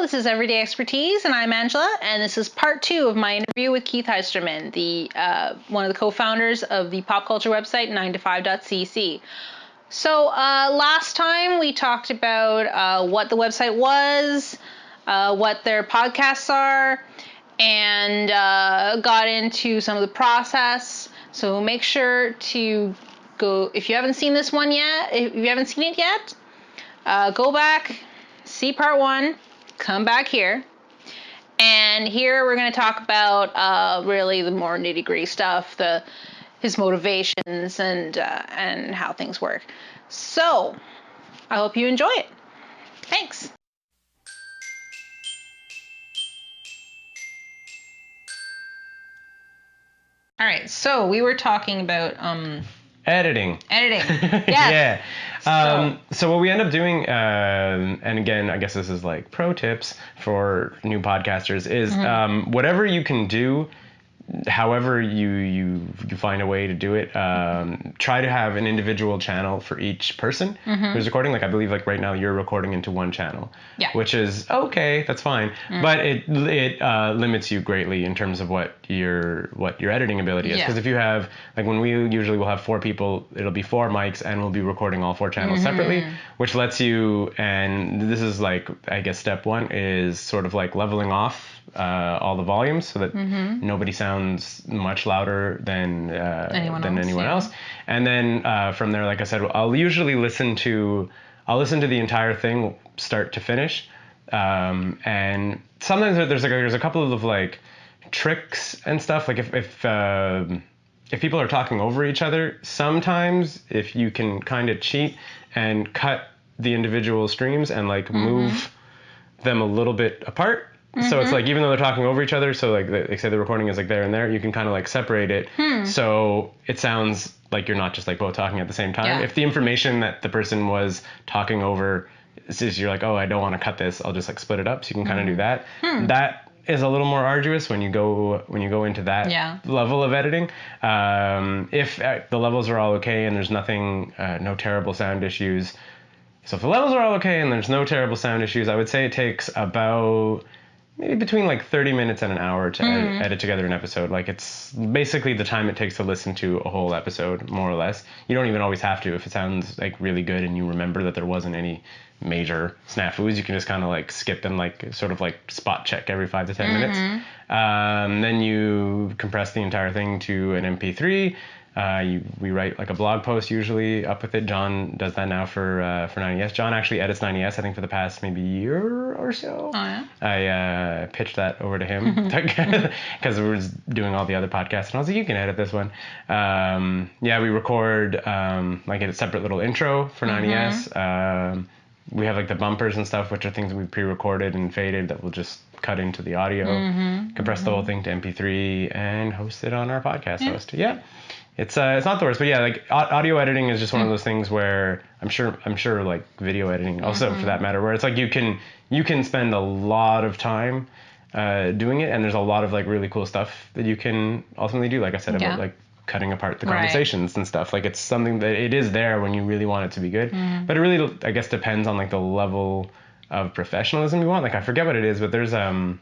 This is Everyday Expertise, and I'm Angela, and this is part 2 of my interview with Keith Heistermann, the one of the co-founders of the pop culture website 9to5.cc. So last time we talked about what the website was, what their podcasts are, and got into some of the process. So make sure to go, if you haven't seen this one yet, if you haven't seen it yet, go back, see part 1, come back here. And here we're going to talk about really the more nitty-gritty stuff, his motivations and how things work. So I hope you enjoy it. Thanks. All right, so we were talking about editing. Yes. Yeah. So what we end up doing, and again, I guess this is like pro tips for new podcasters, is whatever you can do, however you find a way to do it, try to have an individual channel for each person who's recording. Like I believe like right now you're recording into one channel, which is okay, that's fine, but it limits you greatly in terms of what your editing ability is. Because if you have, like when we usually will have 4 people, it'll be 4 mics and we'll be recording all 4 channels separately, which lets you, and this is like, I guess step 1 is sort of like leveling off all the volumes so that nobody sounds much louder than anyone else. And then from there, like I said, I'll usually listen to the entire thing start to finish. And sometimes there's a couple of like tricks and stuff. Like if people are talking over each other, sometimes if you can kind of cheat and cut the individual streams and like move them a little bit apart. So it's like, even though they're talking over each other, so like they say the recording is like there and there, you can kind of like separate it. So it sounds like you're not just like both talking at the same time. Yeah. If the information that the person was talking over is, you're like, oh, I don't want to cut this, I'll just like split it up. So you can kind of do that. That is a little more arduous when you go into that level of editing. If the levels are all okay and there's nothing, no terrible sound issues. So if the levels are all okay and there's no terrible sound issues, I would say it takes about maybe between like 30 minutes and an hour to edit together an episode. Like it's basically the time it takes to listen to a whole episode, more or less. You don't even always have to. If it sounds like really good and you remember that there wasn't any major snafus, you can just kind of like skip and like sort of like spot check every 5 to 10 minutes. Then you compress the entire thing to an MP3. We write like a blog post usually up with it. John does that now for 90S. John actually edits 90S, I think, for the past maybe year or so. Oh, yeah? I pitched that over to him because we were doing all the other podcasts, and I was like, you can edit this one. We record like a separate little intro for 90S. We have like the bumpers and stuff, which are things we pre-recorded and faded that we'll just cut into the audio, compress the whole thing to MP3, and host it on our podcast host. Yeah. It's not the worst, but yeah, like audio editing is just one of those things where I'm sure like video editing also for that matter, where it's like you can spend a lot of time doing it, and there's a lot of like really cool stuff that you can ultimately do, like I said, about like cutting apart the conversations and stuff. Like it's something that it is there when you really want it to be good, but it really, I guess, depends on like the level of professionalism you want. Like I forget what it is, but there's a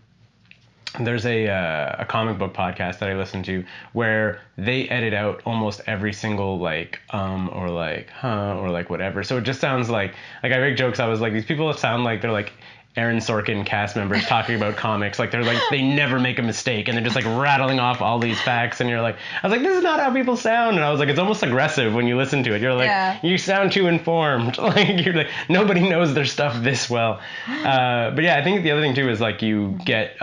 comic book podcast that I listen to where they edit out almost every single like or like or like whatever. So it just sounds like I make jokes. I was like, these people sound like they're like Aaron Sorkin cast members talking about comics. Like they're like, they never make a mistake, and they're just like rattling off all these facts, and you're like, I was like, this is not how people sound. And I was like, it's almost aggressive when you listen to it. You're like, you sound too informed. Like you're like, nobody knows their stuff this well. But yeah, I think the other thing too is like you get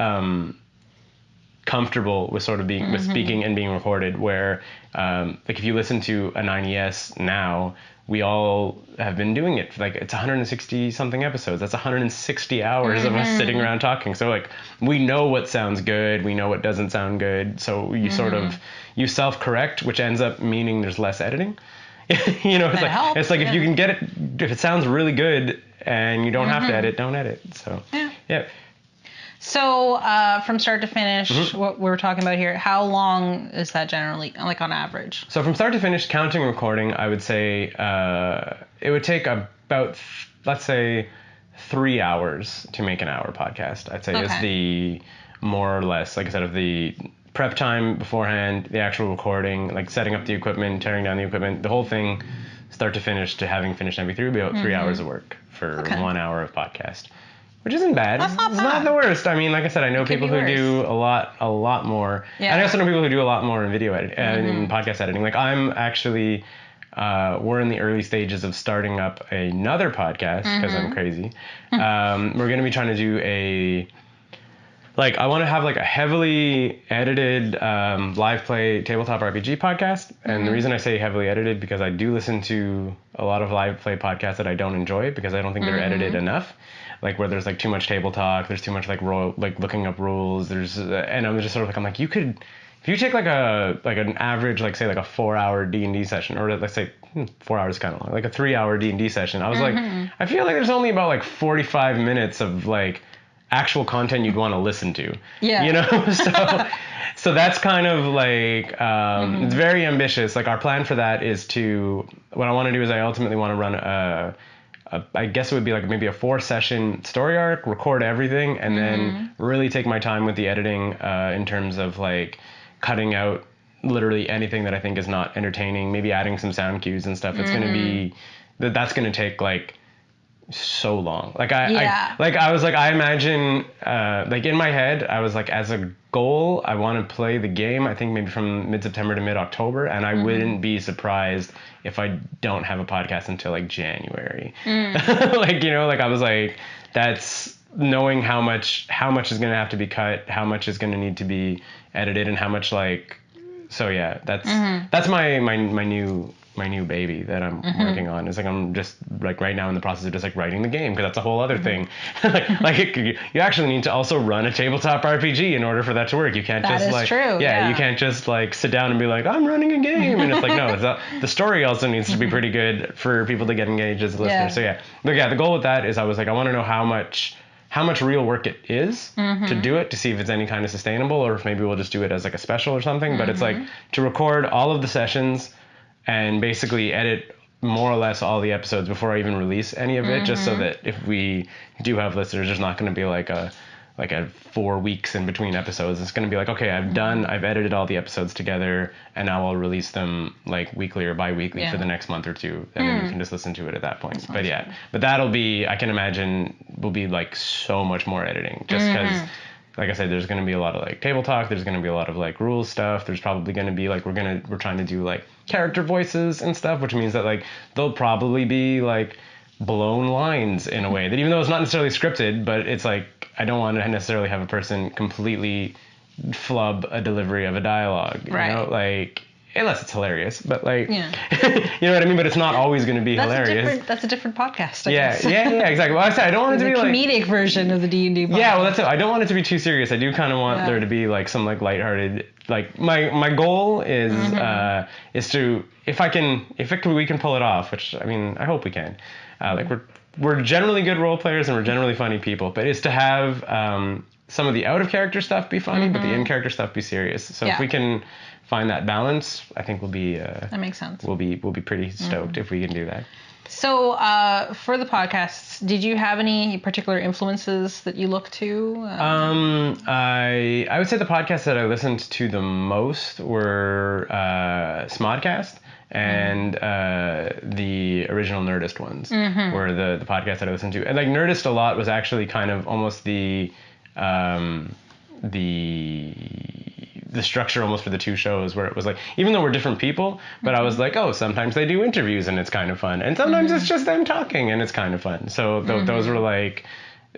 comfortable with sort of being with speaking and being recorded, where like if you listen to a 90S now, we all have been doing it. Like it's 160 something episodes. That's 160 hours of us sitting around talking. So like we know what sounds good, we know what doesn't sound good. So you sort of, you self-correct, which ends up meaning there's less editing. You know, it's like if you can get it, if it sounds really good and you don't have to edit, don't edit. So yeah. So from start to finish, what we were talking about here, how long is that generally, like on average? So from start to finish, counting recording, I would say it would take about, let's say, 3 hours to make an hour podcast. I'd say is the more or less, like I said, of the prep time beforehand, the actual recording, like setting up the equipment, tearing down the equipment, the whole thing, start to finish, to having finished MP3 would be about 3 hours of work for 1 hour of podcast, which isn't bad. That's not it's bad. Not the worst. I mean, like I said, I know people who do a lot more. Yeah. I also know people who do a lot more in video edit, in podcast editing. Like I'm actually, we're in the early stages of starting up another podcast because I'm crazy. We're going to be trying to do I want to have like a heavily edited live play tabletop RPG podcast. And the reason I say heavily edited, because I do listen to a lot of live play podcasts that I don't enjoy because I don't think they're edited enough. Like where there's like too much table talk, there's too much like looking up rules. And I'm just sort of like, I'm like, if you take like an average, like say like a 4-hour D&D session, or let's say 4 hours kind of long, like a 3-hour D&D session. I was like, I feel like there's only about like 45 minutes of like actual content you'd want to listen to. Yeah. You know? So that's kind of like, it's very ambitious. Like our plan for that is what I want to do is I ultimately want to run I guess it would be like maybe a 4-session story arc, record everything, and then really take my time with the editing in terms of like cutting out literally anything that I think is not entertaining, maybe adding some sound cues and stuff. It's going to be, that's going to take like so long. Like I was like, I imagine, like in my head, I was like, as a goal, I want to play the game, I think maybe from mid-September to mid-October, and I wouldn't be surprised if I don't have a podcast until like January. Like, like I was like, that's knowing how much is going to have to be cut, how much is going to need to be edited, and how much so yeah, that's my new baby that I'm working on. Is like I'm just like right now in the process of just like writing the game, because that's a whole other thing. You actually need to also run a tabletop RPG in order for that to work. You can't just like true. Yeah, you can't just like sit down and be like, I'm running a game, and it's like no, the story also needs to be pretty good for people to get engaged as a listener. So yeah, but yeah, the goal with that is I was like, I want to know how much real work it is to do it, to see if it's any kind of sustainable, or if maybe we'll just do it as like a special or something. But it's like to record all of the sessions and basically edit more or less all the episodes before I even release any of it, just so that if we do have listeners, there's not going to be like a 4 weeks in between episodes. It's going to be like, okay, I've edited all the episodes together, and now I'll release them like weekly or bi-weekly for the next month or two, and then you can just listen to it at that point. But yeah, but that'll be, I can imagine, will be like so much more editing, just because like I said, there's going to be a lot of like table talk, there's going to be a lot of like rules stuff, there's probably going to be like, we're trying to do like character voices and stuff, which means that like there'll probably be like blown lines in a way that, even though it's not necessarily scripted, but it's like, I don't want to necessarily have a person completely flub a delivery of a dialogue, you know, like, unless it's hilarious, but like, you know what I mean? But it's not always going to be hilarious. That's a different podcast, I guess. Yeah, exactly. Well, I said, I don't want it to be like... comedic version of the D&D podcast. Yeah, well, that's it. I don't want it to be too serious. I do kind of want there to be like some like lighthearted, like my goal is to, we can pull it off, which, I mean, I hope we can. Like we're generally good role players and we're generally funny people, but it's to have some of the out of character stuff be funny, but the in character stuff be serious. So if we can find that balance, I think we'll be that makes sense. We'll be pretty stoked if we can do that. So for the podcasts, did you have any particular influences that you look to? I would say the podcasts that I listened to the most were Smodcast and the original Nerdist ones were the podcasts that I listened to. And like Nerdist a lot was actually kind of almost the structure almost for the two shows, where it was like, even though we're different people, but I was like, oh, sometimes they do interviews and it's kind of fun, and sometimes it's just them talking and it's kind of fun. So those were like,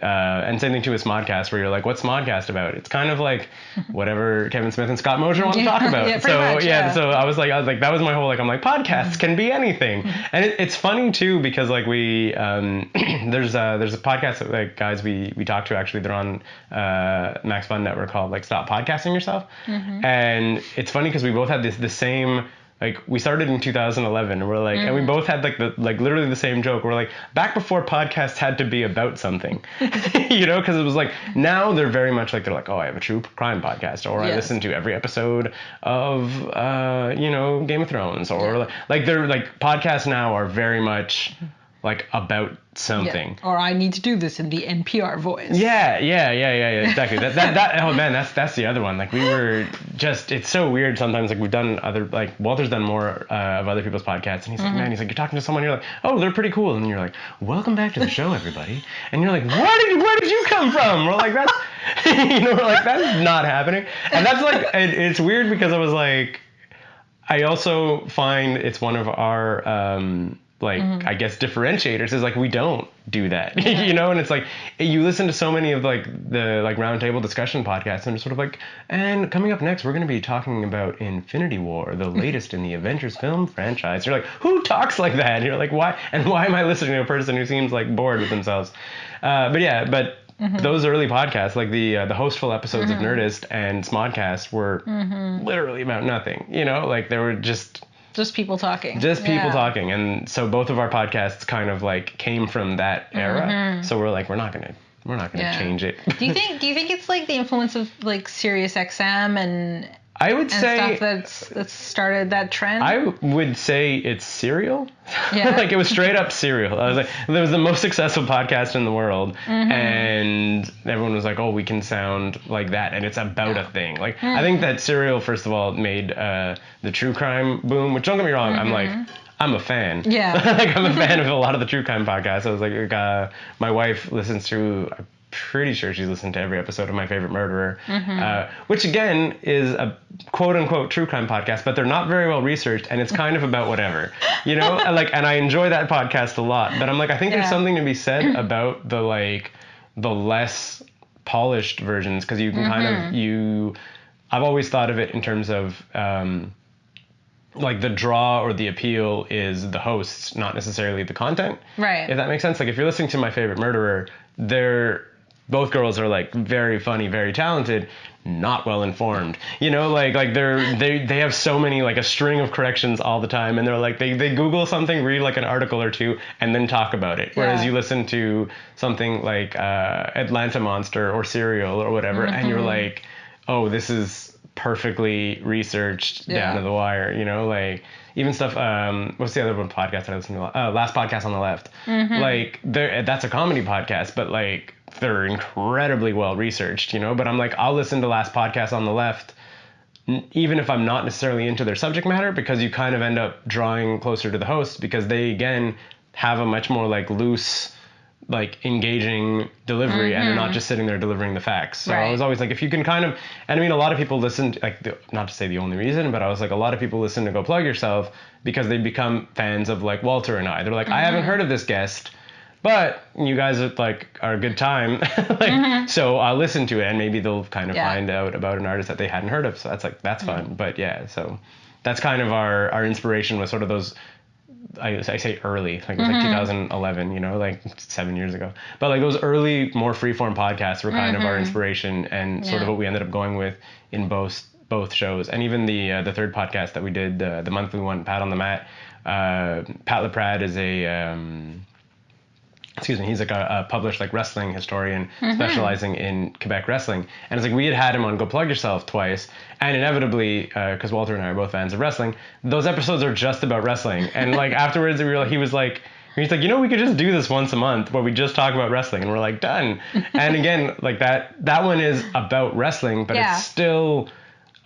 and same thing too with Smodcast, where you're like, what's Smodcast about? It's kind of like whatever Kevin Smith and Scott Mosier want to talk about. So I was like, that was my whole, like, I'm like, podcasts can be anything. And it's funny too, because like we, there's a podcast that like guys we talk to, actually, they're on Max Fun Network, called like Stop Podcasting Yourself. And it's funny because we both had the same, like, we started in 2011, and we're like, and we both had like literally the same joke. We're like, back before podcasts had to be about something, you know, because it was like, now they're very much like, they're like, oh, I have a true crime podcast, or I listen to every episode of, you know, Game of Thrones, or like they're like, podcasts now are very much like about something. Yeah. Or I need to do this in the NPR voice. Yeah, exactly. That oh man, that's the other one. Like we were just, it's so weird sometimes. Like we've done other, like Walter's done more of other people's podcasts, and he's like, man, he's like, you're talking to someone, you're like, oh, they're pretty cool, and you're like, welcome back to the show, everybody, and you're like, where did you come from? We're like, that's, we're like, that's not happening, and that's like, it's weird because I was like, I also find it's one of our I guess differentiators is like we don't do that, and it's like you listen to so many of like the like roundtable discussion podcasts and it's sort of like, and coming up next we're going to be talking about Infinity War, the latest in the Avengers film franchise. You're like, who talks like that? And you're like, why am I listening to a person who seems like bored with themselves? But those early podcasts, like the hostful episodes of Nerdist and Smodcast were literally about nothing, like they were just people talking. People talking. And so both of our podcasts kind of like came from that era. So we're like, we're not gonna change it. Do you think it's like the influence of like Sirius XM and I would say stuff that's started that trend? I would say it's Serial. Yeah. Like it was straight up Serial. I was like, it was the most successful podcast in the world, and everyone was like, oh, we can sound like that, and it's about a thing. Like I think that Serial, first of all, made the true crime boom. Which, don't get me wrong, I'm a fan. Yeah. Like I'm a fan of a lot of the true crime podcasts. I was like, my wife listens to, I'm pretty sure she's listened to every episode of My Favorite Murderer, which again is a quote unquote true crime podcast, but they're not very well researched and it's kind of about whatever, and I enjoy that podcast a lot, but I'm like, I think there's something to be said about the less polished versions, because you can kind of, I've always thought of it in terms of, like the draw or the appeal is the hosts, not necessarily the content. Right. If that makes sense. Like if you're listening to My Favorite Murderer, both girls are like very funny, very talented, not well informed. Like they have so many, like a string of corrections all the time, and they're like they Google something, read like an article or two, and then talk about it. Whereas you listen to something like Atlanta Monster or Serial or whatever, and you're like, oh, this is perfectly researched down to the wire, like even stuff, what's the other one podcast I listen to? Last Podcast on the Left. Like that's a comedy podcast, but like they're incredibly well researched, but I'm like, I'll listen to Last Podcast on the Left even if I'm not necessarily into their subject matter, because you kind of end up drawing closer to the host, because they again have a much more like loose, like engaging delivery, and they're not just sitting there delivering the facts. So I was always like, if you can kind of, and I mean, a lot of people listen to, like, not to say the only reason, but I was like, a lot of people listen to Go Plug Yourself because they become fans of like Walter and I. They're like, I haven't heard of this guest, but you guys are a good time. So I'll listen to it, and maybe they'll kind of find out about an artist that they hadn't heard of. So that's fun. But yeah, so that's kind of our inspiration, was sort of those, I say early, like it was like 2011, like 7 years ago. But like those early, more freeform podcasts were kind of our inspiration, and sort of what we ended up going with in both shows. And even the third podcast that we did, the monthly one, Pat on the Mat. Pat LaPrade is he's like a published like wrestling historian specializing in Quebec wrestling. And it's like, we had him on Go Plug Yourself twice, and inevitably, because Walter and I are both fans of wrestling, those episodes are just about wrestling. And like afterwards, he was like, we could just do this once a month where we just talk about wrestling, and we're like, done. And again, like that one is about wrestling, but it's still,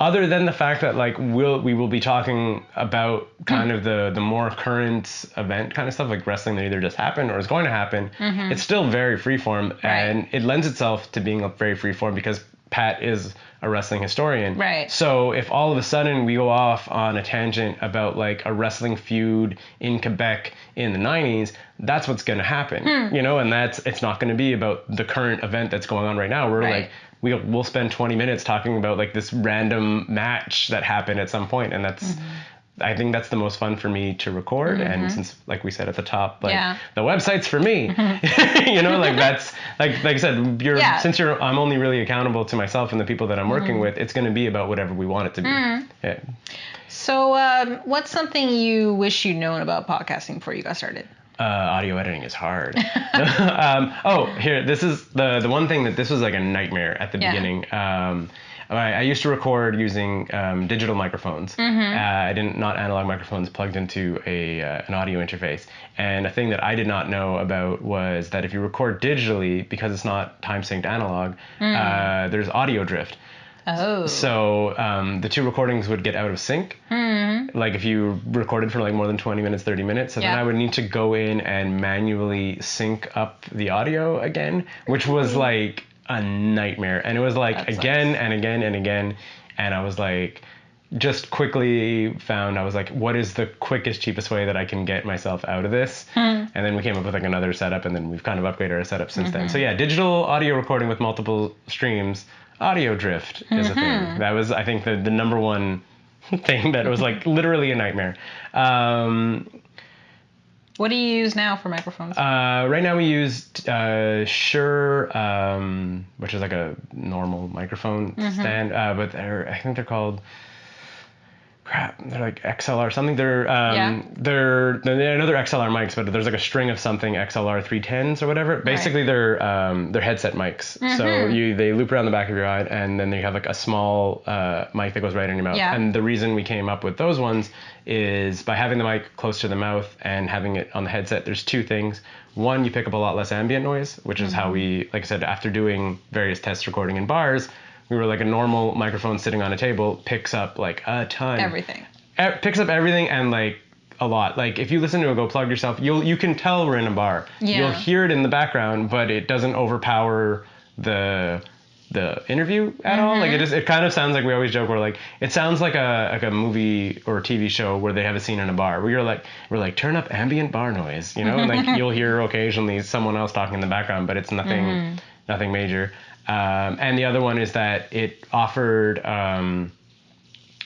other than the fact that like we will be talking about kind of the more current event kind of stuff, like wrestling that either just happened or is going to happen, it's still very freeform, and it lends itself to being very freeform because Pat is a wrestling historian. Right. So if all of a sudden we go off on a tangent about like a wrestling feud in Quebec in the 90s, that's what's going to happen, and it's not going to be about the current event that's going on right now. We're like, we'll spend 20 minutes talking about like this random match that happened at some point, and that's I think that's the most fun for me to record. And since, like we said at the top, like the website's for me, like that's like I said, since I'm only really accountable to myself and the people that I'm working with, it's going to be about whatever we want it to be. Yeah. So what's something you wish you'd known about podcasting before you got started? Audio editing is hard. Here, this is the one thing that this was like a nightmare at the beginning. I used to record using digital microphones. Not analog microphones plugged into an audio interface. And a thing that I did not know about was that if you record digitally, because it's not time synced analog, there's audio drift. Oh. So the two recordings would get out of sync. Like if you recorded for like more than 20 minutes, 30 minutes. So then I would need to go in and manually sync up the audio again, which was like a nightmare. And it was like and again and again. And I was like, just quickly found, I was like, what is the quickest, cheapest way that I can get myself out of this? And then we came up with like another setup, and then we've kind of upgraded our setup since then. So yeah, digital audio recording with multiple streams, audio drift is a thing. That was, I think, the number one thing that was like literally a nightmare. What do you use now for microphones? Right now we use Shure, which is like a normal microphone stand, but I think they're called, they're like XLR something. They're I know they're XLR mics, but there's like a string of something XLR 310s or whatever. Basically, they're headset mics. So they loop around the back of your eye, and then you have like a small mic that goes right in your mouth. And the reason we came up with those ones is by having the mic close to the mouth and having it on the headset. There's two things. One, you pick up a lot less ambient noise, which is how we, like I said, after doing various test recording in bars, we were like, a normal microphone sitting on a table picks up like a ton. Everything. Picks up everything, and like a lot. Like if you listen to a Go Plug Yourself, you can tell we're in a bar. Yeah. You'll hear it in the background, but it doesn't overpower the interview at all. Like it kind of sounds like, we always joke, we're like, it sounds like a movie or a TV show where they have a scene in a bar where we're like turn up ambient bar noise, and like you'll hear occasionally someone else talking in the background, but it's nothing major. And the other one is that it offered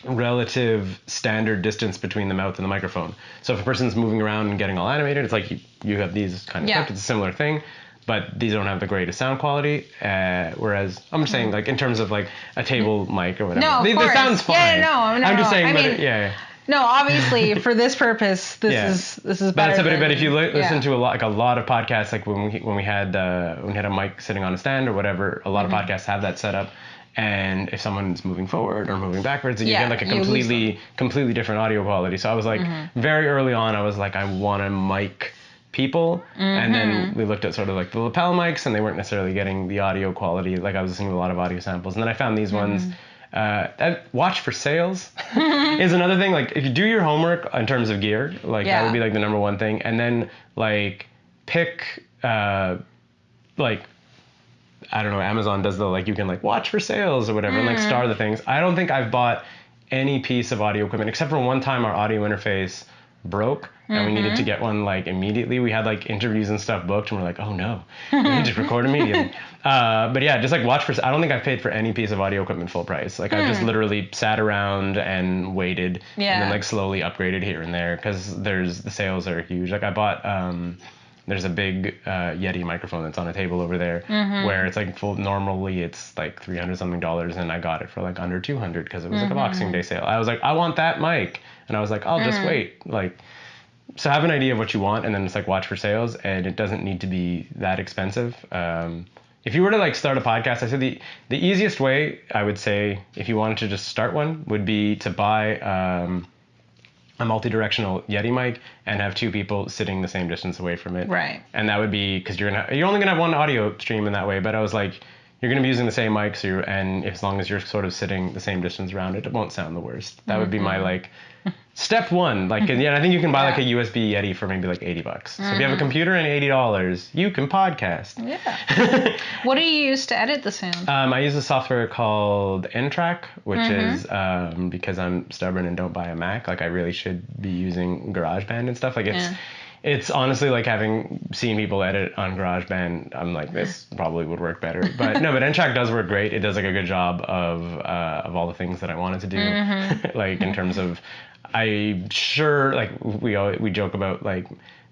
relative standard distance between the mouth and the microphone. So if a person's moving around and getting all animated, it's like you have these kind of effect. It's a similar thing, but these don't have the greatest sound quality. Whereas I'm just saying, like in terms of like a table mic or whatever, no, they sounds fine. Yeah, no, I'm just saying, No, obviously for this purpose, this is better. But if you listen to a lot of podcasts, like when we had a mic sitting on a stand or whatever, a lot of podcasts have that set up. And if someone's moving forward or moving backwards, you get like a completely different audio quality. So I was like, very early on, I was like, I want to mic people. And then we looked at sort of like the lapel mics, and they weren't necessarily getting the audio quality. Like I was listening to a lot of audio samples, and then I found these ones. Watch for sales is another thing. Like if you do your homework in terms of gear, like that would be like the number one thing. And then like pick like, I don't know, Amazon does the like, you can like watch for sales or whatever and like star the things. I don't think I've bought any piece of audio equipment except for one time our audio interface broke and we needed to get one like immediately. We had like interviews and stuff booked and we're like, oh no, we need to record immediately. But yeah, just like watch for, I don't think I've paid for any piece of audio equipment full price. Like I've just literally sat around and waited and then like slowly upgraded here and there, because the sales are huge. Like I bought, there's a big Yeti microphone that's on a table over there where it's like normally it's like $300 something, and I got it for like under $200 because it was like a Boxing Day sale. I was like, I want that mic. And I was like, I'll just wait. Like, so have an idea of what you want and then just like watch for sales, and it doesn't need to be that expensive. If you were to like start a podcast, I said the easiest way, I would say, if you wanted to just start one, would be to buy a multi-directional Yeti mic and have two people sitting the same distance away from it. Right. And that would be, because you're only gonna have one audio stream in that way. But I was like, you're gonna be using the same mics, and as long as you're sort of sitting the same distance around it, it won't sound the worst. That would be my like step one. Like, and I think you can buy like a USB Yeti for maybe like $80. So if you have a computer and $80, you can podcast. Yeah. What do you use to edit the sound? I use a software called N-Track, which is because I'm stubborn and don't buy a Mac. Like I really should be using GarageBand and stuff. Like it's honestly like having seen people edit on GarageBand, I'm like, this probably would work better. But no, but N-Track does work great. It does like a good job of all the things that I wanted to do. Like in terms of, like we joke about like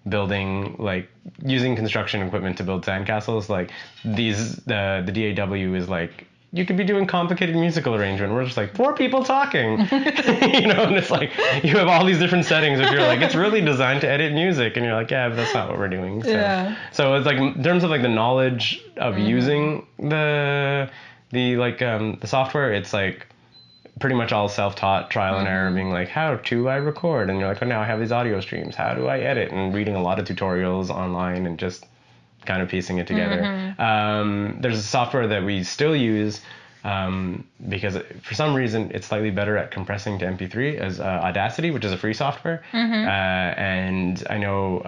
building, like using construction equipment to build sandcastles. Like the DAW is like, you could be doing complicated musical arrangement. We're just like 4 people talking, and it's like you have all these different settings. If you're like, it's really designed to edit music, and you're like, yeah, but that's not what we're doing. So, so it's like in terms of like the knowledge of using the the software, it's like pretty much all self-taught, trial and error, being like, how do I record? And you're like, oh, now I have these audio streams. How do I edit? And reading a lot of tutorials online and just kind of piecing it together. There's a software that we still use because for some reason it's slightly better at compressing to MP3 as Audacity, which is a free software. And I know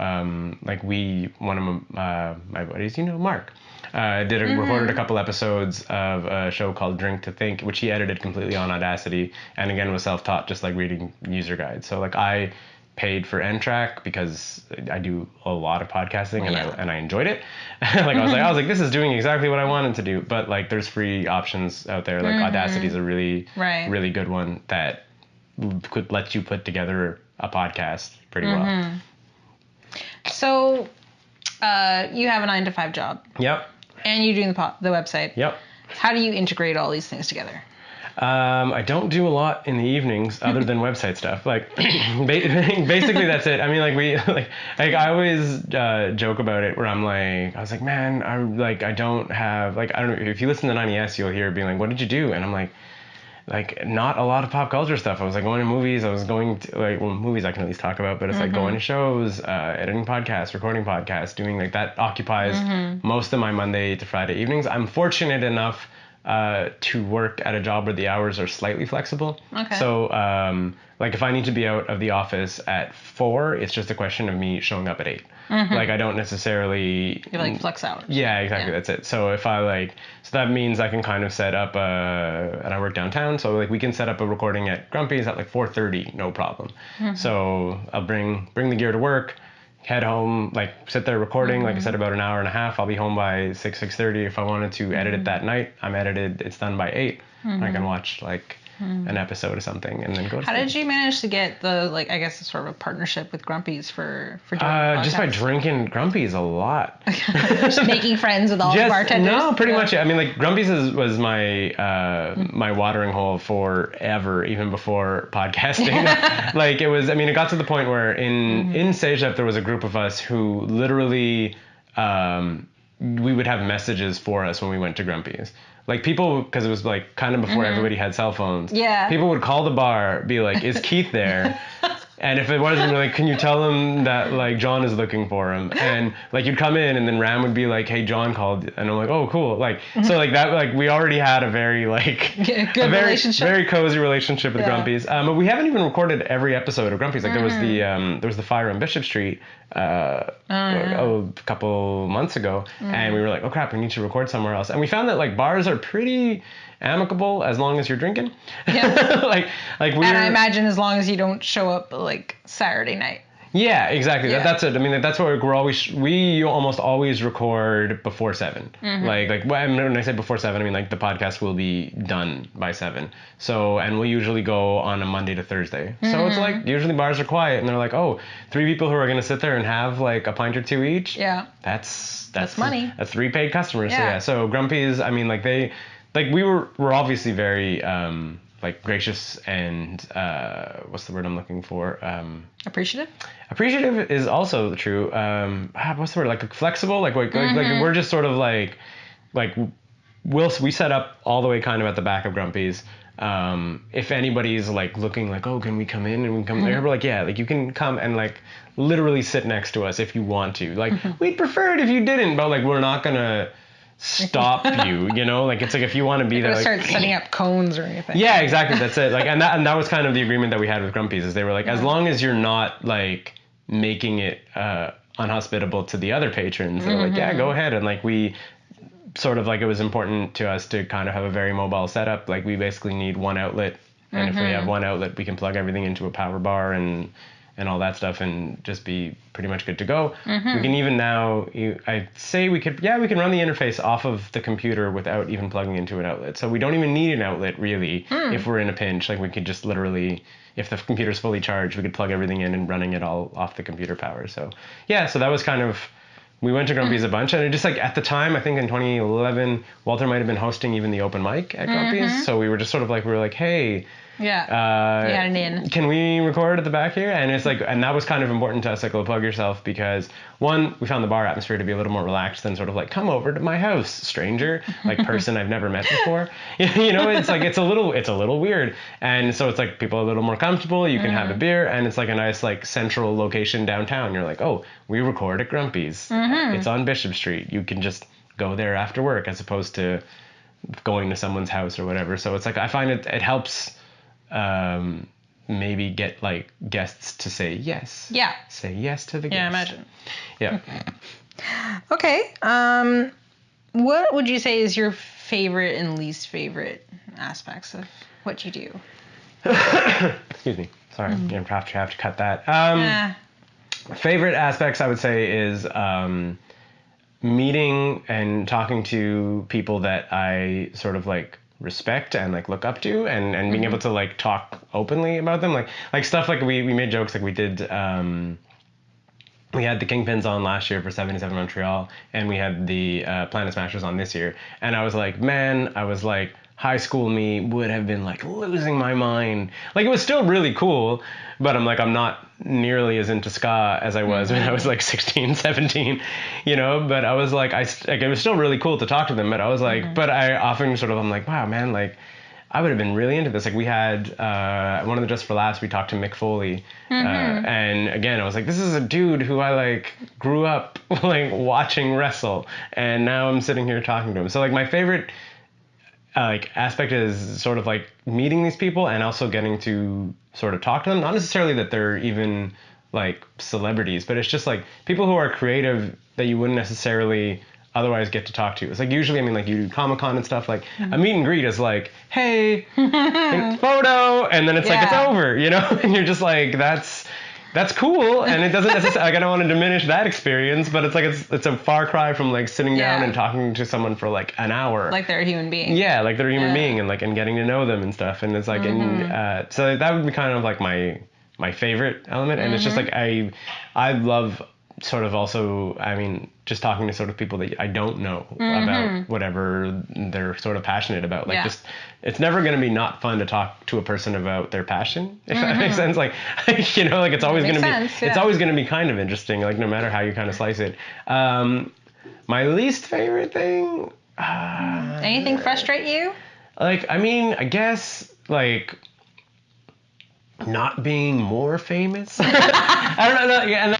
one of my buddies, Mark, recorded a couple episodes of a show called Drink to Think, which he edited completely on Audacity, and again was self-taught, just like reading user guides. So like I paid for N-Track because I do a lot of podcasting and I enjoyed it. I was like, this is doing exactly what I wanted to do. But like there's free options out there. Like Audacity is a really, really good one that could let you put together a podcast pretty well. So you have a 9-to-5 job. Yep. And you're doing the website. Yep. How do you integrate all these things together? I don't do a lot in the evenings other than website stuff. Like, basically that's it. I mean, I always joke about it where I was like, man, I don't have, I don't know, if you listen to 90S, you'll hear it being like, what did you do? And I'm like, not a lot of pop culture stuff. I was like going to movies. I was going to movies I can at least talk about, but it's like going to shows, editing podcasts, recording podcasts, doing like that occupies most of my Monday to Friday evenings. I'm fortunate enough to work at a job where the hours are slightly flexible. Okay. So, if I need to be out of the office at 4, it's just a question of me showing up at 8. I don't necessarily... You flex hours. Yeah, exactly. Yeah. That's it. So if so that means I can kind of set up and I work downtown, so we can set up a recording at Grumpy's at 4:30, no problem. So I'll bring the gear to work, head home, sit there recording, like I said, about an hour and a half. I'll be home by 6:30. If I wanted to edit it that night, I'm edited. It's done by 8. I can watch an episode or something and then go to sleep. How did you manage to get the, I guess it's sort of a partnership with Grumpy's for doing just by drinking Grumpy's a lot. Just making friends with all the bartenders? No, pretty much. I mean, Grumpy's was my my watering hole forever, even before podcasting. It got to the point where in Sejep there was a group of us who literally we would have messages for us when we went to Grumpy's. People, because it was kind of before everybody had cell phones. Yeah. People would call the bar, be like, is Keith there? And if it wasn't, can you tell him that John is looking for him? And you'd come in and then Ram would be like, hey, John called. And I'm like, oh, cool. So that, we already had a very good relationship. Very cozy relationship with Grumpy's. But we haven't even recorded every episode of Grumpy's. There was the fire on Bishop Street a couple months ago. And we were like, oh crap, we need to record somewhere else. And we found that bars are pretty amicable as long as you're drinking. Yeah. And I imagine as long as you don't show up Saturday night. Yeah, exactly. Yeah. That's it. I mean, that's what we almost always record before 7. When I say before 7, I mean the podcast will be done by 7. So, and we'll usually go on a Monday to Thursday. So it's usually bars are quiet and they're like, oh, 3 people who are going to sit there and have a pint or 2 each. Yeah. That's money. That's 3 paid customers. Yeah. So Grumpy's, I mean, we're obviously very gracious and what's the word I'm looking for? Appreciative? Appreciative is also true. What's the word? Flexible? We're just sort of we set up all the way kind of at the back of Grumpy's. If anybody's looking oh, can we come in? And we come there, we're yeah, you can come and literally sit next to us if you want to. We'd prefer it if you didn't, but we're not gonna stop you, it's if you want to be there, start setting up cones or anything. Yeah, exactly. That's it. And that was kind of the agreement that we had with Grumpy's, is they were as long as you're not making it unhospitable to the other patrons, they're yeah, go ahead. And we sort of it was important to us to kind of have a very mobile setup. We basically need one outlet, and if we have one outlet, we can plug everything into a power bar and all that stuff and just be pretty much good to go. We can even now, I'd say we can run the interface off of the computer without even plugging into an outlet. So we don't even need an outlet really if we're in a pinch. We could just literally, if the computer's fully charged, we could plug everything in and running it all off the computer power. So yeah, so that was kind of, we went to Grumpy's a bunch, and it just at the time, I think in 2011, Walter might have been hosting even the open mic at Grumpy's. So we were just sort of we were hey, Yeah. Can we record at the back here? And it's like, and that was kind of important to us, like, plug yourself, because one, we found the bar atmosphere to be a little more relaxed than sort of like, come over to my house, stranger, like person I've never met before. You know, it's like, it's a little weird. And so it's like people are a little more comfortable. You can have a beer, and it's like a nice, like, central location downtown. You're like, oh, we record at Grumpy's. It's on Bishop Street. You can just go there after work as opposed to going to someone's house or whatever. So it's like, I find it helps maybe get like guests to say yes. Yeah. Say yes to the guest. Yeah, imagine. Yeah. Okay. What would you say is your favorite and least favorite aspects of what you do? Excuse me. Sorry, you have to cut that. Favorite aspects, I would say, is meeting and talking to people that I sort of like respect and like look up to, and being able to like talk openly about them, like stuff like we made jokes, like we did we had the Kingpins on last year for 77 Montreal, and we had the Planet Smashers on this year, and I was like, high school me would have been like losing my mind. Like, it was still really cool, but I'm like, I'm not nearly as into ska as I was when I was like 16, 17, you know, but I was like, it was still really cool to talk to them, but I was like, but I often sort of, I'm like, wow, man, like, I would have been really into this. Like, we had one of the Just for Laughs, we talked to Mick Foley, and again, I was like, this is a dude who I like grew up like watching wrestle, and now I'm sitting here talking to him. So like my favorite like aspect is sort of like meeting these people and also getting to sort of talk to them. Not necessarily that they're even like celebrities, but it's just like people who are creative that you wouldn't necessarily otherwise get to talk to. It's like, usually, I mean, like, you do Comic-Con and stuff, like a meet and greet is like, hey, photo, and then it's like, it's over, you know? And you're just like, that's cool, and it doesn't necessarily, like, I don't want to diminish that experience, but it's like, it's a far cry from like sitting down and talking to someone for like an hour. Like they're a human being. Yeah, like they're a human being, and like, and getting to know them and stuff, and it's like, and so that would be kind of like my favorite element, and it's just like, I love sort of also, I mean, just talking to sort of people that I don't know about whatever they're sort of passionate about. Like, just, it's never going to be not fun to talk to a person about their passion, if that makes sense. Like, you know, like, it's always going to be, it's always going to be kind of interesting, like, no matter how you kind of slice it. My least favorite thing. Anything frustrate you? Like, I mean, I guess, like, not being more famous. I don't know. Yeah, and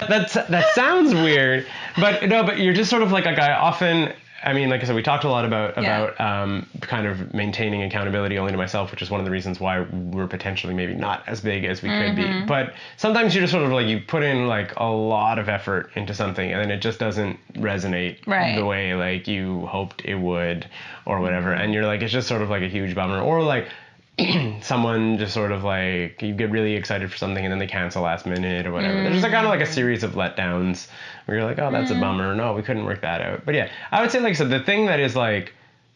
that sounds weird, but no, but you're just sort of like I often, I mean, like I said, we talked a lot about kind of maintaining accountability only to myself, which is one of the reasons why we're potentially maybe not as big as we could be. But sometimes you just sort of like, you put in like a lot of effort into something, and then it just doesn't resonate the way like you hoped it would, or whatever. And you're like, it's just sort of like a huge bummer. Or like, someone just sort of like, you get really excited for something and then they cancel last minute or whatever. There's just like kind of like a series of letdowns where you're like, oh, that's a bummer. No, we couldn't work that out. But yeah, I would say, like I said, the thing that is like,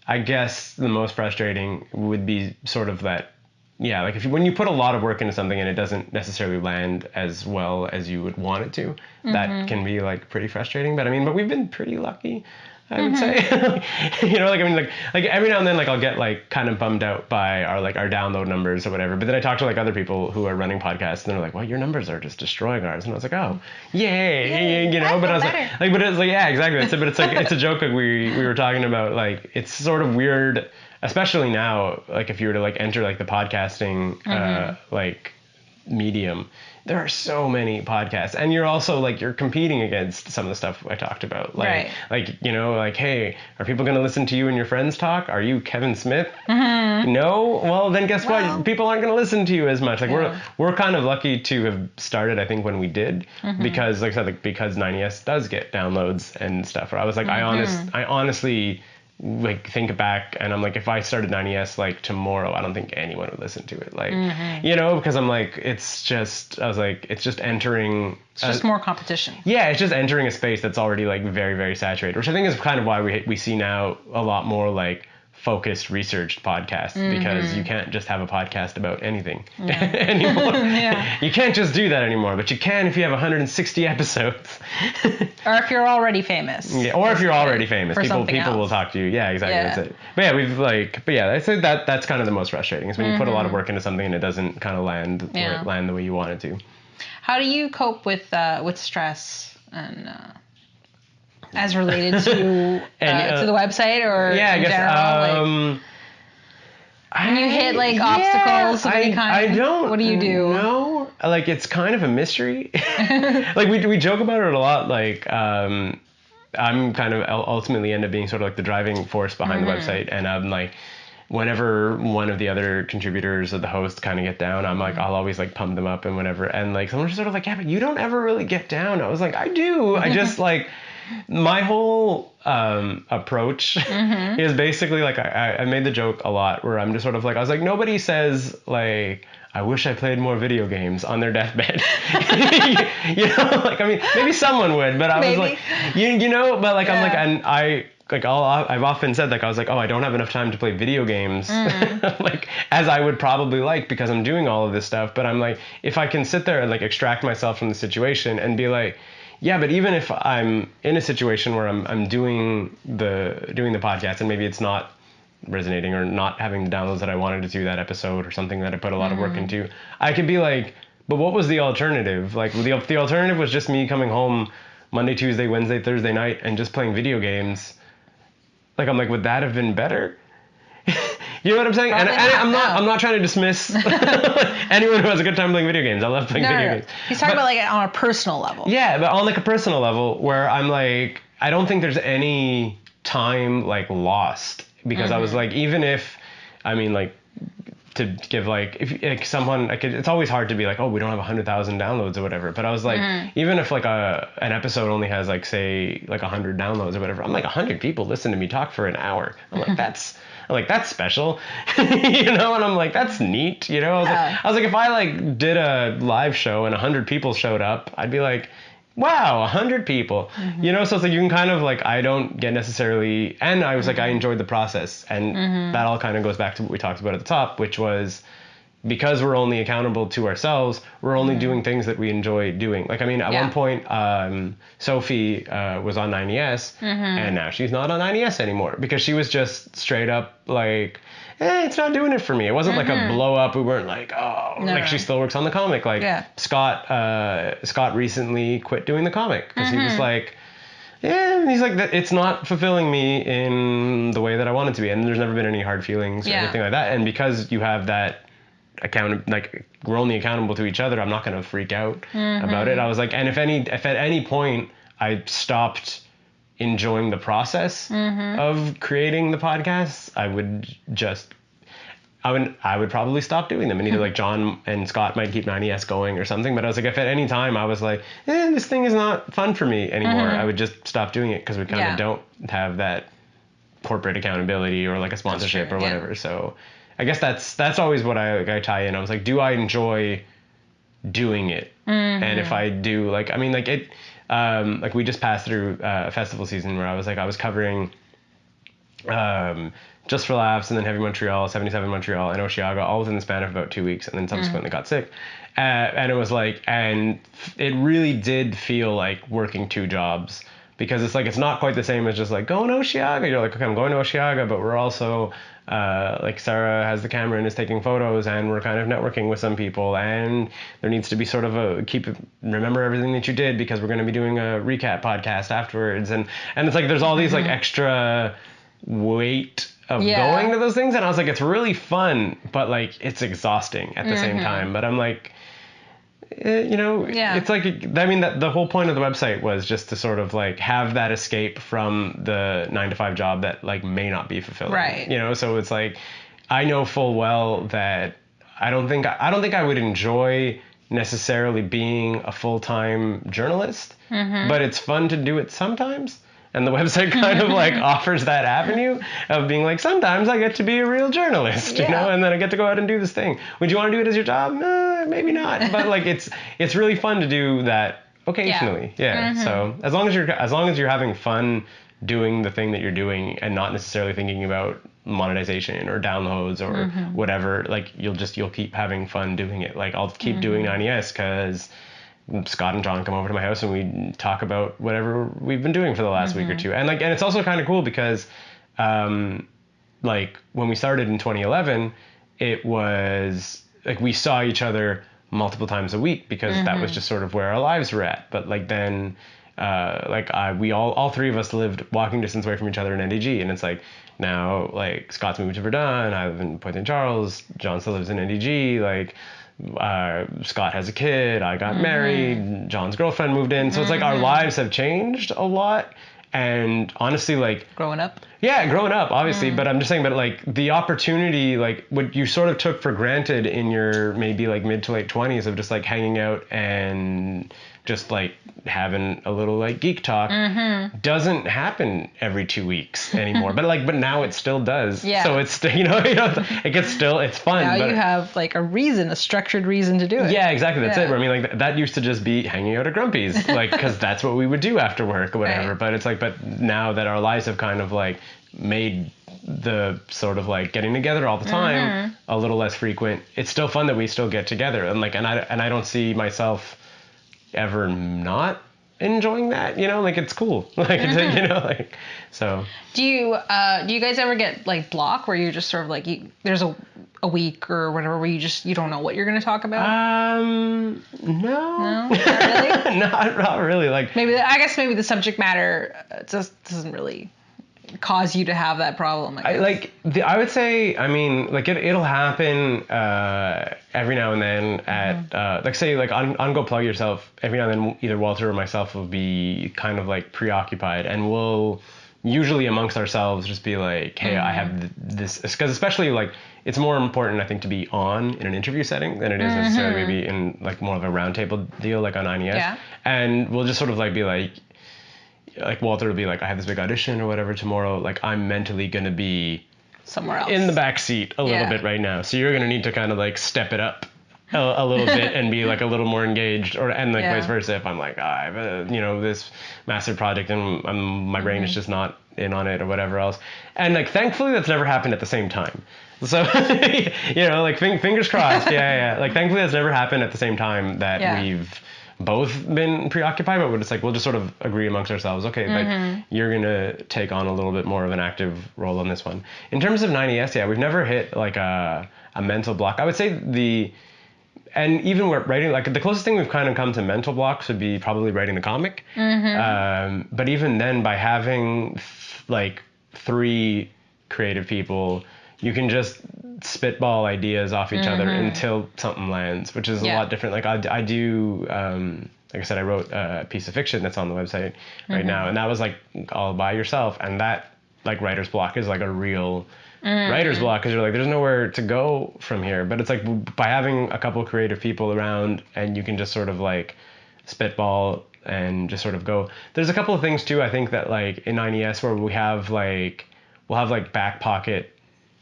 I guess the most frustrating would be sort of that, like when you put a lot of work into something and it doesn't necessarily land as well as you would want it to, that can be like pretty frustrating. But I mean, but we've been pretty lucky, I would say. You know, like, I mean, like every now and then, like, I'll get like kind of bummed out by our download numbers or whatever, but then I talk to like other people who are running podcasts and they're like, well, your numbers are just destroying ours. And I was like, oh, yay, you know. But I was like, but it's like, yeah, exactly. But it's like, it's a joke that we were talking about, like, it's sort of weird, especially now, like if you were to like enter like the podcasting like medium, there are so many podcasts, and you're also like, you're competing against some of the stuff I talked about, like like, you know, like, hey, are people going to listen to you and your friends talk? Are you Kevin Smith? No? Well, then guess what? People aren't going to listen to you as much. Like, we're kind of lucky to have started, I think, when we did, because like I said, like, because 90S does get downloads and stuff. I was like, I honestly like think back and I'm like, if I started 90S like tomorrow, I don't think anyone would listen to it, like you know, because I'm like, it's just, I was like, it's just entering, it's just more competition. Yeah, it's just entering a space that's already like very, very saturated, which I think is kind of why we see now a lot more like focused, researched podcast, because you can't just have a podcast about anything anymore. You can't just do that anymore, but you can if you have 160 episodes. Or if you're already famous. Yeah, or if you're already famous, people will talk to you. Yeah, exactly. That's it. But yeah, I think that's kind of the most frustrating, is when you put a lot of work into something and it doesn't kind of land the way you want it to. How do you cope with stress and as related to the website, or in general? When you hit obstacles of any kind, I don't. What do you do? No, it's kind of a mystery. We joke about it a lot. I'm kind of ultimately end up being sort of the driving force behind the website, and I'm whenever one of the other contributors or the host kind of get down, I'm I'll always pump them up and whatever. And someone's just sort of yeah, but you don't ever really get down. I was I do. I just my whole approach is basically I made the joke a lot where I'm just sort of I was nobody says I wish I played more video games on their deathbed. I mean, maybe someone would, but I was but and I've often said I was oh, I don't have enough time to play video games as I would probably because I'm doing all of this stuff. But I'm if I can sit there and extract myself from the situation and be yeah, but even if I'm in a situation where I'm doing the podcast and maybe it's not resonating or not having the downloads that I wanted to do that episode or something that I put a lot of work into, I could be but what was the alternative? The alternative was just me coming home Monday, Tuesday, Wednesday, Thursday night and just playing video games. I'm would that have been better? You know what I'm saying? And I'm not trying to dismiss anyone who has a good time playing video games. I love playing video games. He's talking about on a personal level. Yeah, but on a personal level where I'm I don't think there's any time lost, because I was even if, I mean to give if someone it's always hard to be oh, we don't have 100,000 downloads or whatever, but I was even if an episode only has say 100 downloads or whatever, I'm 100 people listen to me talk for an hour. I'm that's special. And I'm that's neat. I was if I did a live show and 100 people showed up, I'd be wow, 100 people. So it's you can kind of I don't get necessarily, and I was I enjoyed the process, and that all kind of goes back to what we talked about at the top, which was because we're only accountable to ourselves, we're only doing things that we enjoy doing. I mean, at one point, Sophie was on 90S, and now she's not on 90S anymore, because she was just straight up it's not doing it for me. It wasn't a blow up. We weren't she still works on the comic. Scott recently quit doing the comic because he was he's it's not fulfilling me in the way that I want it to be. And there's never been any hard feelings or anything like that. And because you have that we're only accountable to each other, I'm not going to freak out about it. I was and if at any point I stopped enjoying the process of creating the podcasts, I would probably stop doing them, and either John and Scott might keep 90S going or something. But I was if at any time I was this thing is not fun for me anymore, I would just stop doing it, because we kind of don't have that corporate accountability or a sponsorship or whatever. So I guess that's always what I tie in. I was do I enjoy doing it? And if I do, I mean, it, we just passed through a festival season where I was covering Just for Laughs, and then Heavy Montreal, 77 Montreal, and Osheaga, all within the span of about 2 weeks, and then subsequently got sick. And it was and it really did feel like working two jobs, because it's it's not quite the same as just going to Osheaga. You're okay, I'm going to Osheaga, but we're also Sarah has the camera and is taking photos, and we're kind of networking with some people, and there needs to be sort of remember everything that you did, because we're going to be doing a recap podcast afterwards, and it's there's all these extra weight of going to those things, and I was it's really fun, but it's exhausting at the same time. But I'm it's I mean, that the whole point of the website was just to sort of have that escape from the 9-to-5 job that may not be fulfilling, right? So it's I know full well that I don't think I would enjoy necessarily being a full-time journalist, but it's fun to do it sometimes. And the website kind of offers that avenue of being sometimes I get to be a real journalist, and then I get to go out and do this thing. Would you want to do it as your job? Maybe not. But it's really fun to do that occasionally. So as long as you're having fun doing the thing that you're doing and not necessarily thinking about monetization or downloads or whatever. Like you'll keep having fun doing it. Like I'll keep doing 90s because Scott and John come over to my house and we talk about whatever we've been doing for the last week or two. And it's also kind of cool because like when we started in 2011, it was like we saw each other multiple times a week because that was just sort of where our lives were at. But like then we all three of us lived walking distance away from each other in NDG, and it's like now like Scott's moved to Verdun, I live in Pointe St. Charles, John still lives in NDG, like Scott has a kid, I got married, John's girlfriend moved in, so it's like our lives have changed a lot. And honestly, like growing up, obviously, but I'm just saying, but like the opportunity, like what you sort of took for granted in your maybe like mid to late 20s of just like hanging out and just like having a little like geek talk doesn't happen every 2 weeks anymore. but now it still does. Yeah. So it's still, it's fun. Now you have like a structured reason to do it. Yeah, exactly. That's it. I mean, like that used to just be hanging out at Grumpy's, like, because that's what we would do after work or whatever. Right. But it's like, but now that our lives have kind of like made the sort of like getting together all the time a little less frequent, it's still fun that we still get together. And like, and I don't see myself ever not enjoying that, like it's cool, like like so. Do you guys ever get like block where you just sort of like there's a week or whatever where you don't know what you're going to talk about? No, not really. not really. Like maybe the subject matter just doesn't really cause you to have that problem. I would say, I mean, like it'll happen every now and then at like say like on Go Plug Yourself, every now and then either Walter or myself will be kind of like preoccupied, and we'll usually amongst ourselves just be like, hey, I have this, because especially like it's more important I think to be on in an interview setting than it is necessarily maybe in like more of a roundtable deal like on INES. And we'll just sort of like be like Walter will be like, I have this big audition or whatever tomorrow, like I'm mentally gonna be somewhere else in the back seat a little bit right now, so you're gonna need to kind of like step it up a little bit and be like a little more engaged, and vice versa. If I'm like, I have this massive project and my brain is just not in on it or whatever else, and like thankfully that's never happened at the same time, so like fingers crossed. Like thankfully that's never happened at the same time that we've both been preoccupied, but it's like we'll just sort of agree amongst ourselves, okay, like you're gonna take on a little bit more of an active role on this one. In terms of 90s, we've never hit like a mental block. I would say and even writing, like the closest thing we've kind of come to mental blocks would be probably writing the comic. But even then, by having like 3 creative people, you can just spitball ideas off each other until something lands, which is a lot different. Like I do, like I said, I wrote a piece of fiction that's on the website right now, and that was like all by yourself, and that like writer's block is like a real writer's block, because you're like, there's nowhere to go from here. But it's like by having a couple creative people around, and you can just sort of like spitball and just sort of go. There's a couple of things too, I think, that like in 90s where we'll have like back pocket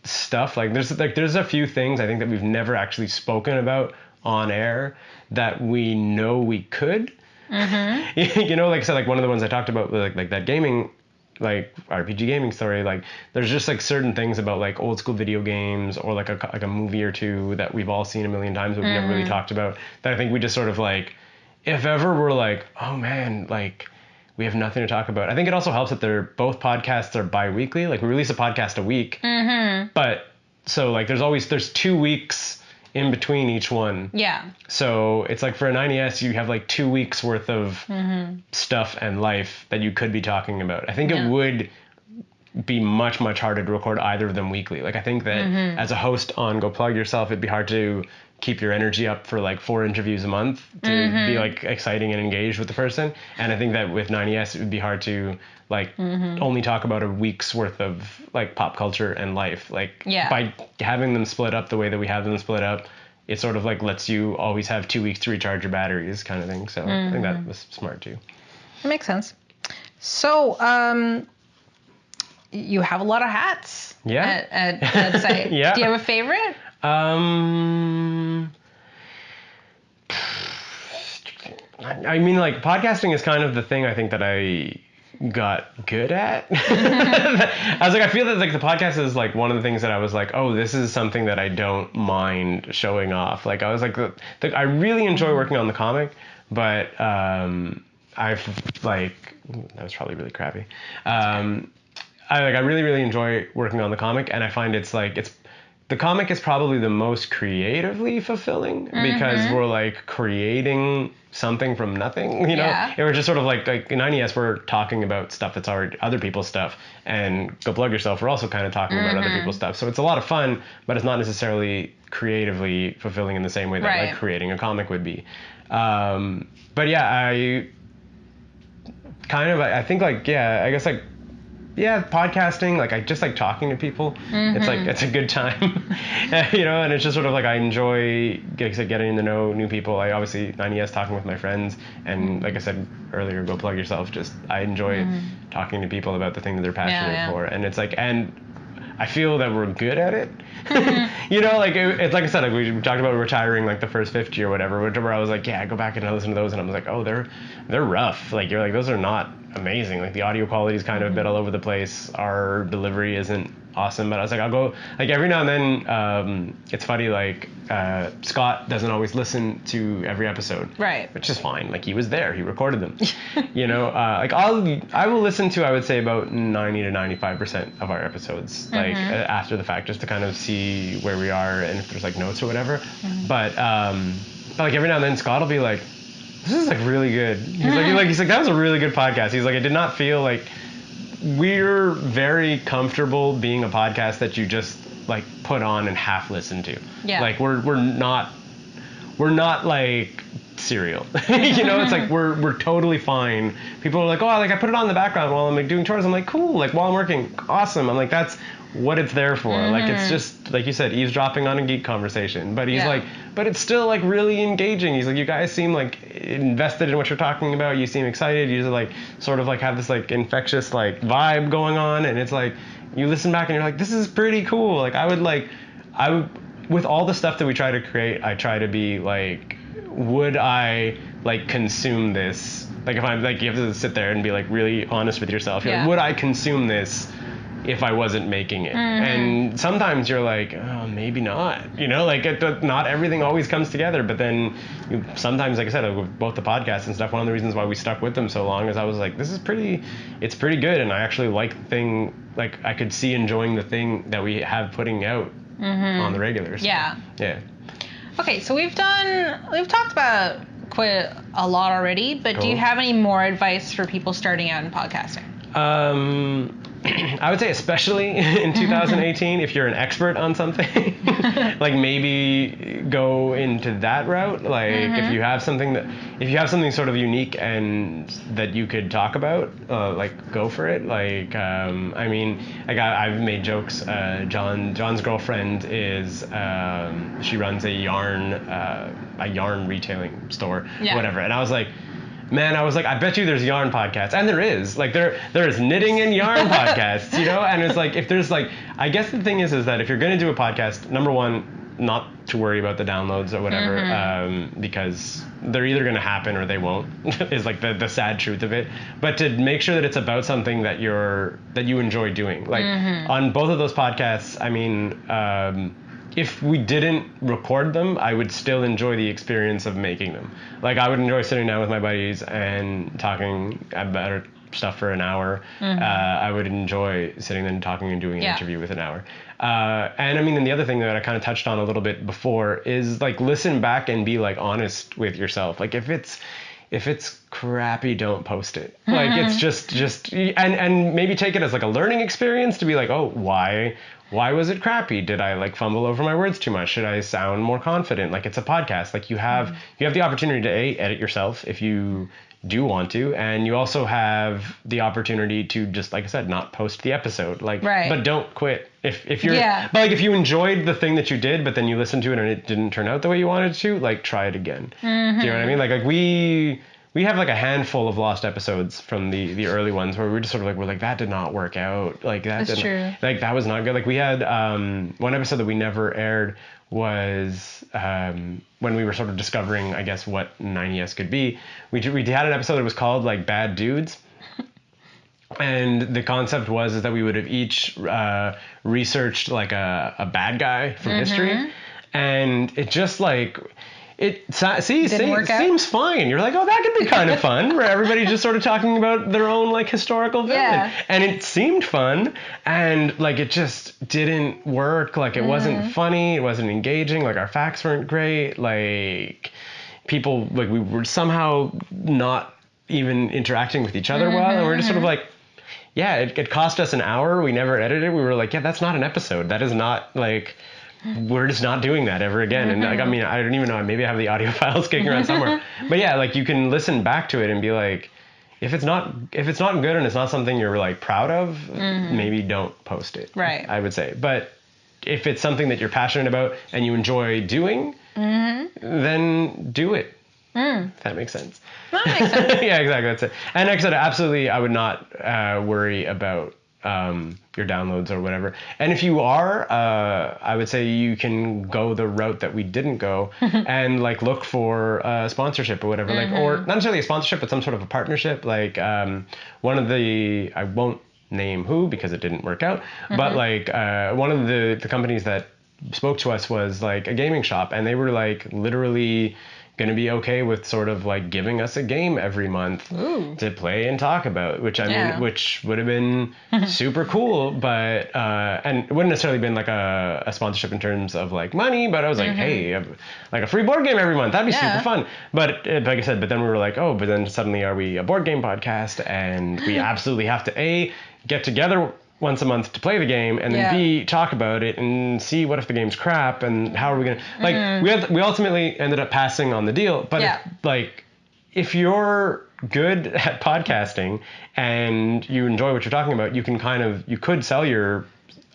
stuff. Like there's a few things I think that we've never actually spoken about on air that we know we could. Like I said, like one of the ones I talked about, like that gaming, like RPG gaming story, like there's just like certain things about like old school video games or like a movie or two that we've all seen a million times but we've never really talked about, that I think we just sort of like, if ever we're like, oh man, like we have nothing to talk about. I think it also helps that both podcasts are bi-weekly. Like we release a podcast a week, but so like there's 2 weeks in between each one. Yeah. So it's like for a 90s, you have like 2 weeks worth of stuff and life that you could be talking about. I think it would be much, much harder to record either of them weekly. Like I think that as a host on Go Plug Yourself, it'd be hard to keep your energy up for like 4 interviews a month to be like exciting and engaged with the person. And I think that with 90s, it would be hard to like only talk about a week's worth of like pop culture and life. Like by having them split up the way that we have them split up, it sort of like lets you always have 2 weeks to recharge your batteries kind of thing. So I think that was smart too. That makes sense. So you have a lot of hats at site. Do you have a favorite? I mean, like podcasting is kind of the thing I think that I got good at. I was like, I feel that like the podcast is like one of the things that I was like, oh, this is something that I don't mind showing off. Like I was like, I really enjoy working on the comic, but I've like, that was probably really crappy. I really, really enjoy working on the comic, and I find the comic is probably the most creatively fulfilling because we're like creating something from nothing, you know? Yeah. It was just sort of like in 90s we're talking about stuff that's already other people's stuff, and Go Plug Yourself, we're also kind of talking about other people's stuff. So it's a lot of fun, but it's not necessarily creatively fulfilling in the same way that like creating a comic would be. But yeah, I think like, yeah, I guess like, yeah, podcasting, like I just like talking to people. It's like, it's a good time, you know, and it's just sort of like I enjoy getting to know new people. I obviously 90s talking with my friends, and like I said earlier, Go Plug Yourself, just I enjoy talking to people about the thing that they're passionate for. And it's like, and I feel that we're good at it. You know, like it's like I said, like we talked about retiring like the first 50 or whatever, where I was like, yeah, go back and listen to those, and I was like, oh, they're rough. Like you're like, those are not amazing. Like the audio quality is kind of a bit all over the place. Our delivery isn't awesome, but I was like, I'll go, like every now and then, it's funny, like Scott doesn't always listen to every episode, right? Which is fine. Like he was there, he recorded them. You know, like I will listen to, I would say about 90 to 95% of our episodes, like after the fact, just to kind of see where we are and if there's like notes or whatever. But like every now and then Scott will be like, this is like really good. He's like that was a really good podcast. He's like, I did not feel like, we're very comfortable being a podcast that you just like put on and half listen to. Yeah. Like we're not like Serial. You know, it's like we're totally fine. People are like, oh, like I put it on in the background while I'm like doing chores. I'm like, cool. Like while I'm working, awesome. I'm like, that's what it's there for. Like it's just like you said, eavesdropping on a geek conversation. But he's like, but it's still like really engaging. He's like, you guys seem like invested in what you're talking about. You seem excited. You just like sort of like have this like infectious like vibe going on, and it's like you listen back and you're like, this is pretty cool. Like I would with all the stuff that we try to create, I try to be like, would I like consume this? Like if I'm like, you have to sit there and be like really honest with yourself. You're like, would I consume this if I wasn't making it? And sometimes you're like, oh, maybe not, you know, like not everything always comes together. But then sometimes, like I said, with both the podcasts and stuff, one of the reasons why we stuck with them so long is I was like, it's pretty good. And I actually like the thing, like I could see enjoying the thing that we have putting out on the regular. So, yeah. Okay, so we've talked about quite a lot already, but do you have any more advice for people starting out in podcasting? I would say especially in 2018, if you're an expert on something, like maybe go into that route. Like if you have something sort of unique and that you could talk about, like go for it. Like I mean, I've made jokes. John's girlfriend is she runs a yarn retailing store, whatever. And I was like, man, I bet you there's yarn podcasts. And there is. Like, there is knitting and yarn podcasts, you know? And it's like, if there's like, I guess the thing is that if you're going to do a podcast, number one, not to worry about the downloads or whatever, because they're either going to happen or they won't, is like the sad truth of it. But to make sure that it's about something that you enjoy doing. Like, on both of those podcasts, I mean, if we didn't record them, I would still enjoy the experience of making them. Like I would enjoy sitting down with my buddies and talking about stuff for an hour. I would enjoy sitting and talking and doing an interview with an hour. And I mean, and the other thing that I kind of touched on a little bit before is like listen back and be like honest with yourself. Like if it's crappy, don't post it. Like it's just and maybe take it as like a learning experience to be like, oh, why was it crappy? Did I like fumble over my words too much? Should I sound more confident? Like it's a podcast. Like you have the opportunity to edit yourself if you do want to, and you also have the opportunity to just, like I said, not post the episode. Like, but don't quit. If you're, but like if you enjoyed the thing that you did, but then you listened to it and it didn't turn out the way you wanted to, like try it again. Do you know what I mean? Like we have like a handful of lost episodes from the early ones where we're just sort of like, we're like, that did not work out. Like that didn't, true. Like that was not good. Like we had one episode that we never aired was when we were sort of discovering, I guess, what 90s could be. We had an episode that was called like Bad Dudes. And the concept was that we would have each researched like a bad guy from history, and it just like seems fine. You're like, oh, that could be kind of fun, where everybody's just sort of talking about their own like historical villain, and it seemed fun, and like it just didn't work. Like it wasn't funny, it wasn't engaging. Like our facts weren't great. Like people, like we were somehow not even interacting with each other well, and we're just sort of like. Yeah, it cost us an hour. We never edited it. We were like, yeah, that's not an episode. That is not like, we're just not doing that ever again. And like, I mean, I don't even know. Maybe I have the audio files kicking around somewhere. But yeah, like you can listen back to it and be like, if it's not good and it's not something you're like proud of, maybe don't post it. Right. I would say. But if it's something that you're passionate about and you enjoy doing, then do it. If that makes sense. That makes sense. Yeah, exactly. That's it. And like I said, absolutely, I would not worry about your downloads or whatever. And if you are, I would say you can go the route that we didn't go and like look for sponsorship or whatever, like, or not necessarily a sponsorship, but some sort of a partnership. Like one of the, I won't name who because it didn't work out, but like one of the companies that spoke to us was like a gaming shop, and they were like literally going to be okay with sort of like giving us a game every month to play and talk about, which I mean, which would have been super cool, but and it wouldn't necessarily been like a sponsorship in terms of like money, but I was like, hey, like a free board game every month, that'd be super fun. But like I said, but then we were like, oh, but then suddenly are we a board game podcast, and we absolutely have to get together once a month to play the game, and then B, talk about it and see what if the game's crap and how are we gonna like we ultimately ended up passing on the deal. But if you're good at podcasting and you enjoy what you're talking about, you could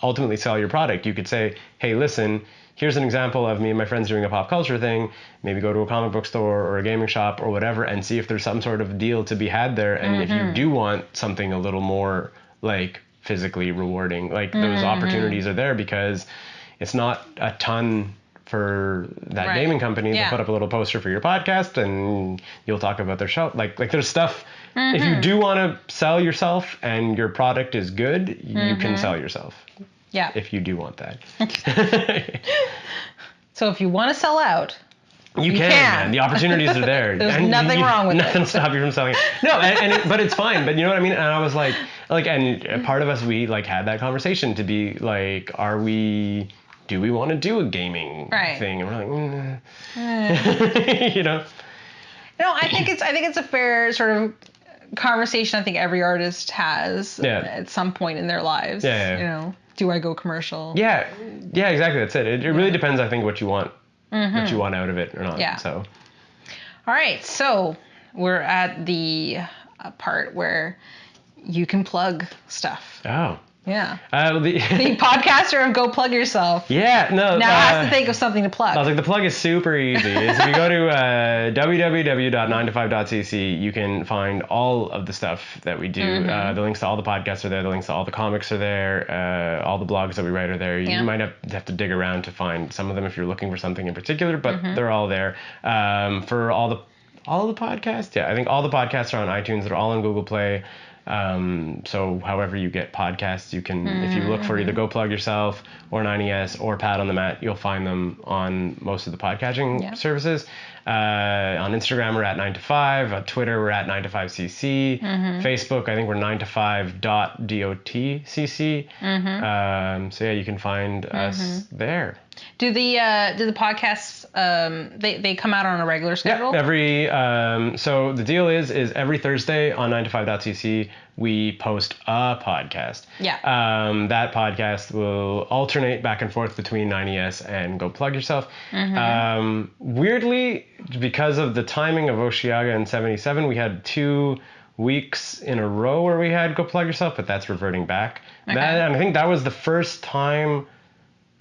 ultimately sell your product. You could say, hey, listen, here's an example of me and my friends doing a pop culture thing. Maybe go to a comic book store or a gaming shop or whatever and see if there's some sort of deal to be had there. And if you do want something a little more like physically rewarding, like those opportunities are there, because it's not a ton for that gaming company to put up a little poster for your podcast and you'll talk about their show. Like there's stuff, if you do want to sell yourself and your product is good, you can sell yourself. Yeah. If you do want that. So if you want to sell out, you can, man. The opportunities are there. There's nothing wrong with it. Nothing to stop you from selling it. No, but it's fine. But you know what I mean? And I was like, and part of us, we like had that conversation to be like, do we want to do a gaming thing? And we're like, you know. No, I think it's a fair sort of conversation. I think every artist has at some point in their lives. You know, do I go commercial? Yeah, exactly. That's it. It really depends, I think, what you want. What you want out of it or not. Yeah. So. All right. So we're at the part where you can plug stuff. Oh. Yeah. The podcaster of Go Plug Yourself. Yeah. No. Now has to think of something to plug. I was like, the plug is super easy. If you go to www.9to5.cc, you can find all of the stuff that we do. The links to all the podcasts are there. The links to all the comics are there. All the blogs that we write are there. You might have to dig around to find some of them if you're looking for something in particular, but they're all there. For all the podcasts, I think all the podcasts are on iTunes. They're all on Google Play. So however you get podcasts, you can, if you look for either Go Plug Yourself or 9ES or Pat on the Mat, you'll find them on most of the podcasting services. On Instagram, we're at 9to5. On Twitter, we're at 9to5cc. Facebook, I think we're 9to5.dotcc. So yeah, you can find us there. Do the podcasts they come out on a regular schedule? Yeah, so the deal is every Thursday on 9to5.cc we post a podcast. Yeah. That podcast will alternate back and forth between 9ES and Go Plug Yourself. Weirdly, because of the timing of Osheaga and 77, we had 2 weeks in a row where we had Go Plug Yourself, but that's reverting back. And I think that was the first time,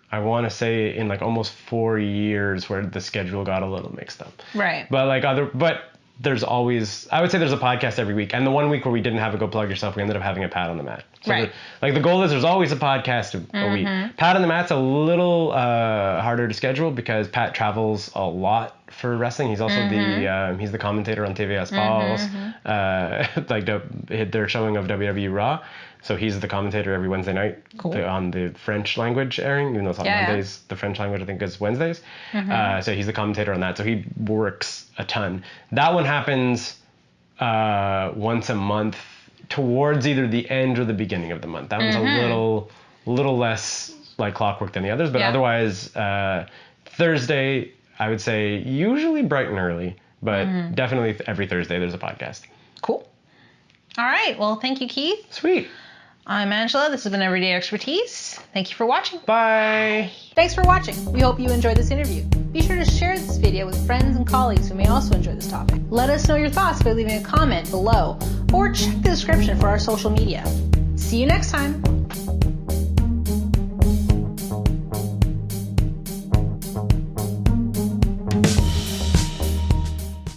I want to say, in like almost 4 years where the schedule got a little mixed up. Right. But there's always, I would say there's a podcast every week. And the 1 week where we didn't have a Go Plug Yourself, we ended up having a Pat on the Mat. So the goal is there's always a podcast a week. Pat on the Mat's a little harder to schedule because Pat travels a lot for wrestling. He's also he's the commentator on TV Sports, like their showing of WWE Raw. So he's the commentator every Wednesday night on the French language airing, even though it's on Mondays. The French language, I think, is Wednesdays. So he's the commentator on that. So he works a ton. That one happens once a month towards either the end or the beginning of the month. That one's a little less like clockwork than the others, but otherwise Thursday, I would say usually bright and early, but definitely every Thursday there's a podcast. Cool. All right. Well, thank you, Keith. Sweet. I'm Angela. This has been Everyday Expertise. Thank you for watching. Bye. Thanks for watching. We hope you enjoyed this interview. Be sure to share this video with friends and colleagues who may also enjoy this topic. Let us know your thoughts by leaving a comment below or check the description for our social media. See you next time.